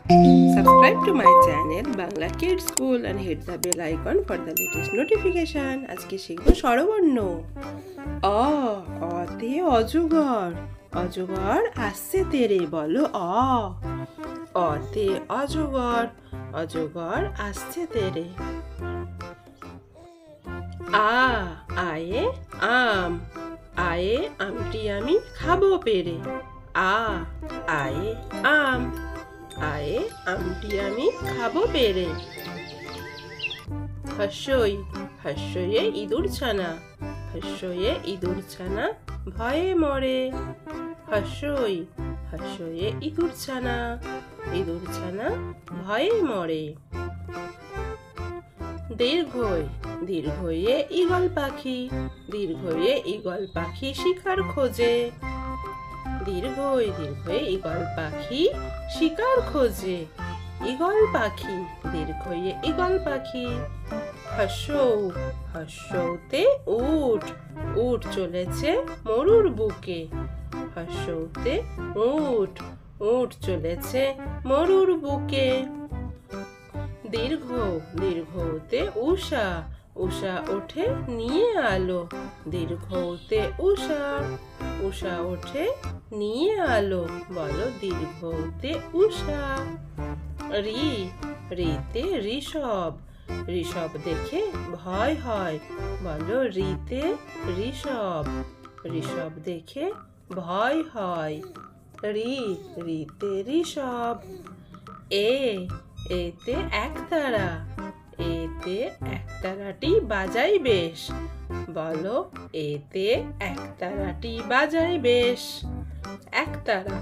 Subscribe to my channel Bangla Kids School and hit the bell icon for the latest notification. আজকে শিখব স্বরবর্ণ। অ অতে অজগর, অজগর আসছে তেরে, বলো অ। অতে অজগর, অজগর আসছে তেরে। আ আয়ে আম, আয়ে আমটি আমি খাবো পেরে। আ আয়ে আম, আয়ে আমটি আমি খাবো পেরে। হস্যই হস্যয়ে ইঁদুর ছানা, হস্যয়ে ইঁদুর ছানা ভয়ে মরে। হস্যই হস্যয়ে ইঁদুর ছানা, ইঁদুর ছানা ভয়ে মরে। দীর্ঘই দীর্ঘয়ে ঈগল পাখি, দীর্ঘয়ে ঈগল পাখি শিকার খোঁজে। দীর্ঘই দীর্ঘয়ে ঈগল পাখি শিকার খোঁজে। ঈগল পাখি দীর্ঘয়ে ঈগল পাখি। হস্যৌ হস্যৌতে উট, উট চলেছে মরুর বুকে। হস্যৌতে উট, উট চলেছে মরুর বুকে। দীর্ঘ দীর্ঘতে উষা, উষা ওঠে নিয়ে আলো। দীর্ঘতে উষা, উষা ওঠে নিয়ে আলো, বলো দীর্ঘতে উষা। রি রিতে ঋষভ, ঋষভ দেখে ভয় হয়, বলো রিতে ঋষভ, ঋষভ দেখে ভয় হয়। রি রিতে ঋষভ। এ এতে একতারা, এতে একতারাটি বাজাই বেশ, বলো এতে একতারাটি বাজাই বেশ। একতারা।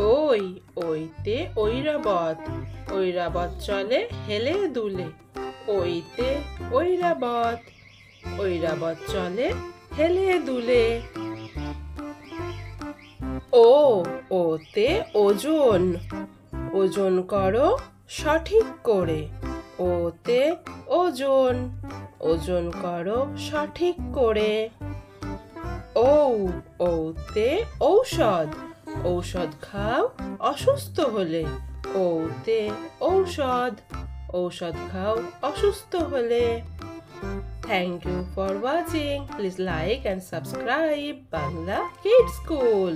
ওই ওইতে ঐরাবত, ঐরাবত চলে হেলে দুলে। ওইতে ঐরাবত, ঐরাবত চলে হেলে দুলে। ও ওতে ওজন, ওজন করো সঠিক করে। ওতে ওজন, ওজন করো সঠিক করে। ঔ ঔতে ঔষধ, ঔষধ খাও অসুস্থ হলে। ঔতে ঔষধ, ঔষধ খাও অসুস্থ হলে। Thank you for watching. Please like and subscribe Bangla Kids School.